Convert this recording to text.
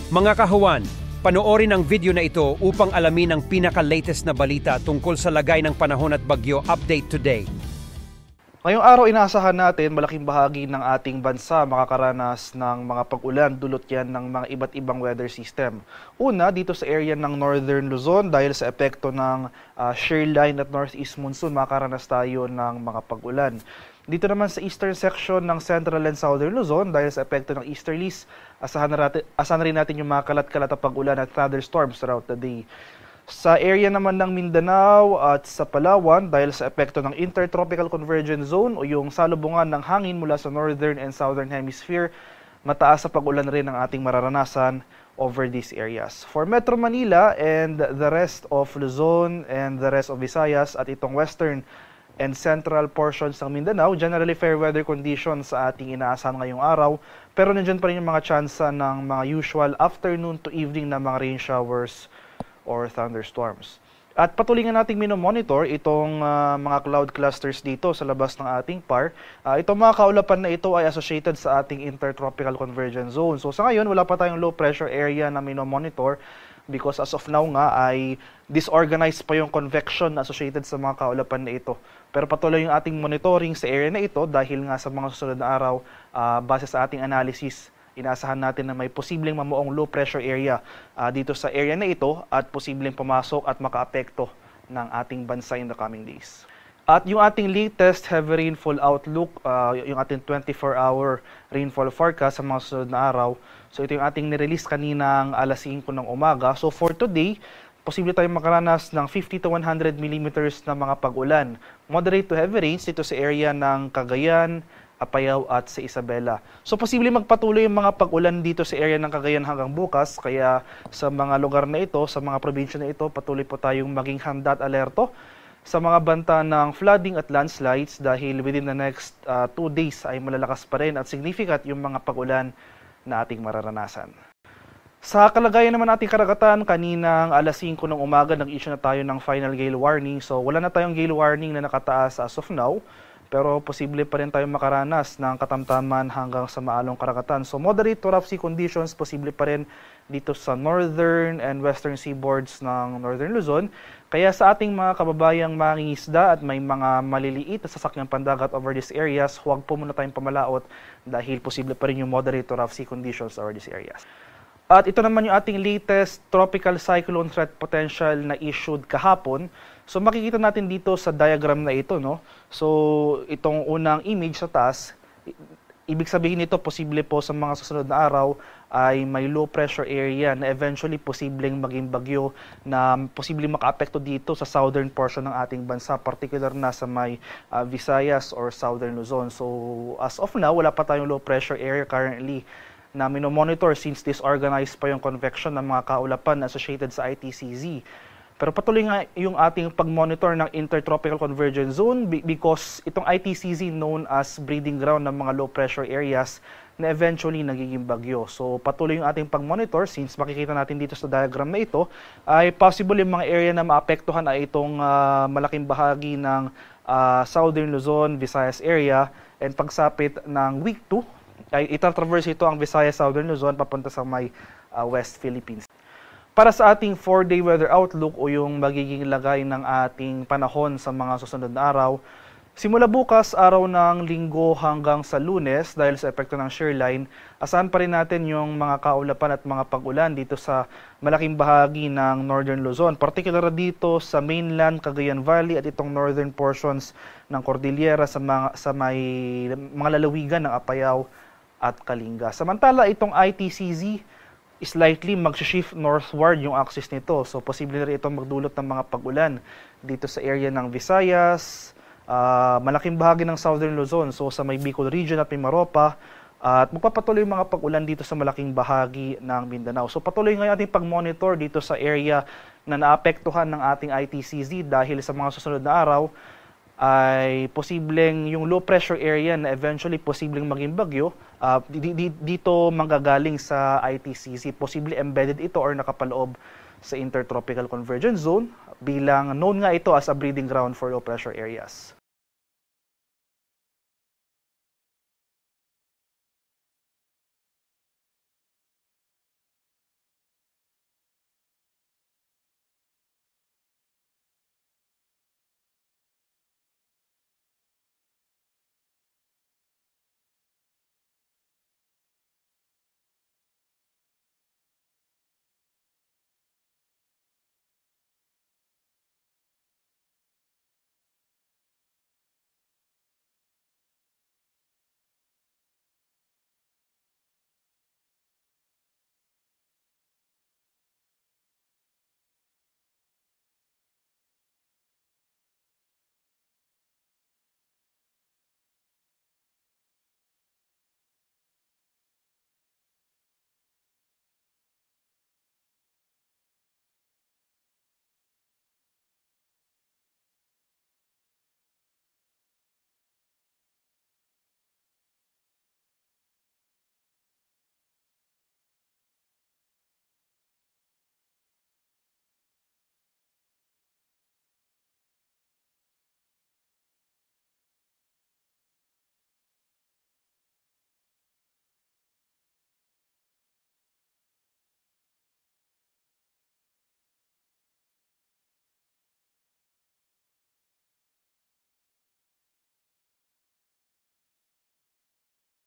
Mga kahuwan, panoorin ang video na ito upang alamin ang pinaka-latest na balita tungkol sa lagay ng panahon at bagyo update today. Ngayong araw, inaasahan natin malaking bahagi ng ating bansa makakaranas ng mga pag-ulan, dulot yan ng mga iba't ibang weather system. Una, dito sa area ng Northern Luzon, dahil sa epekto ng shear line at northeast monsoon, makakaranas tayo ng mga pag-ulan. Dito naman sa eastern section ng Central and Southern Luzon, dahil sa epekto ng easterlies, asahan na rin natin yung mga kalat-kalat na pag-ulan at thunderstorms throughout the day. Sa area naman ng Mindanao at sa Palawan, dahil sa epekto ng Intertropical Convergence Zone o yung salubungan ng hangin mula sa Northern and Southern Hemisphere, mataas sa pag-ulan rin ang ating mararanasan over these areas. For Metro Manila and the rest of Luzon and the rest of Visayas at itong western and central portions ng Mindanao, generally fair weather conditions sa ating inaasahan ngayong araw, pero nandiyan pa rin yung mga tsansa ng mga usual afternoon to evening na mga rain showers or thunderstorms. At patuloy nga nating minomonitor itong mga cloud clusters dito sa labas ng ating PAR. Itong mga kaulapan na ito ay associated sa ating Intertropical Convergence Zone. So sa ngayon, wala pa tayong low pressure area na minomonitor because as of now nga ay disorganized pa yung convection associated sa mga kaulapan na ito. Pero patuloy yung ating monitoring sa area na ito dahil nga sa mga susunod na araw, base sa ating analysis, inaasahan natin na may posibleng mamuong low pressure area dito sa area na ito at posibleng pumasok at makaapekto ng ating bansa in the coming days. At yung ating latest heavy rainfall outlook, yung ating 24-hour rainfall forecast sa mga susunod na araw. So ito yung ating nirelease kaninang alas 5 ng umaga. So for today, posible tayong makaranas ng 50 to 100 millimeters na mga pag-ulan. Moderate to heavy rains dito sa area ng Cagayan, Apayao at sa Isabela. So posible magpatuloy yung mga pag-ulan dito sa area ng Cagayan hanggang bukas, kaya sa mga lugar na ito, sa mga probinsya na ito, patuloy po tayong maging handa at alerto sa mga banta ng flooding at landslides dahil within the next 2 days ay malalakas pa rin at significant yung mga pag-ulan na ating mararanasan. Sa kalagayan naman ating karagatan, kaninang alas 5 ng umaga nag-issue na tayo ng final gale warning. So wala na tayong gale warning na nakataas as of now, pero posible pa rin tayong makaranas ng katamtaman hanggang sa maalong karagatan. So moderate to rough sea conditions, posible pa rin dito sa northern and western seaboards ng Northern Luzon. Kaya sa ating mga kababayang mangingisda at may mga maliliit na sasakyang pandagat over these areas, huwag po muna tayong pamalaot dahil posible pa rin yung moderate to rough sea conditions over these areas. At ito naman yung ating latest tropical cyclone threat potential na issued kahapon. So makikita natin dito sa diagram na ito, no? So itong unang image sa taas, ibig sabihin nito posible po sa mga susunod na araw ay may low pressure area na eventually posibleng maging bagyo na posibleng makaapekto dito sa southern portion ng ating bansa, particular na sa may Visayas or southern Luzon. So as of now, wala pa tayong low pressure area currently na minomonitor since disorganized pa yung convection ng mga kaulapan associated sa ITCZ. Pero patuloy nga yung ating pag-monitor ng Intertropical Convergence Zone because itong ITCZ known as breeding ground ng mga low pressure areas na eventually nagiging bagyo. So patuloy yung ating pag-monitor since makikita natin dito sa diagram na ito ay possible yung mga area na maapektuhan ay itong malaking bahagi ng Southern Luzon, Visayas area, and pagsapit ng week 2 ay itatraverse ito ang Visayas, Southern Luzon papunta sa may West Philippines. Para sa ating 4-day weather outlook o yung magiging lagay ng ating panahon sa mga susunod na araw, simula bukas, araw ng Linggo hanggang sa Lunes, dahil sa epekto ng shear line, asahan pa rin natin yung mga kaulapan at mga pag-ulan dito sa malaking bahagi ng Northern Luzon, particular dito sa mainland Cagayan Valley at itong northern portions ng Cordillera sa may mga lalawigan ng Apayao at Kalinga. Samantala, itong ITCZ, slightly mag-shift northward yung axis nito. So, posible na rin itong magdulot ng mga pag-ulan dito sa area ng Visayas, malaking bahagi ng Southern Luzon, so sa may Bicol region at Mimaropa, at magpapatuloy yung mga pag-ulan dito sa malaking bahagi ng Mindanao. So, patuloy ngayon ating pag-monitor dito sa area na naapektuhan ng ating ITCZ dahil sa mga susunod na araw, ay posibleng yung low pressure area na eventually posibleng maging bagyo, dito manggagaling sa ITCZ. Posible embedded ito or nakapaloob sa Intertropical Convergence Zone bilang known nga ito as a breeding ground for low pressure areas.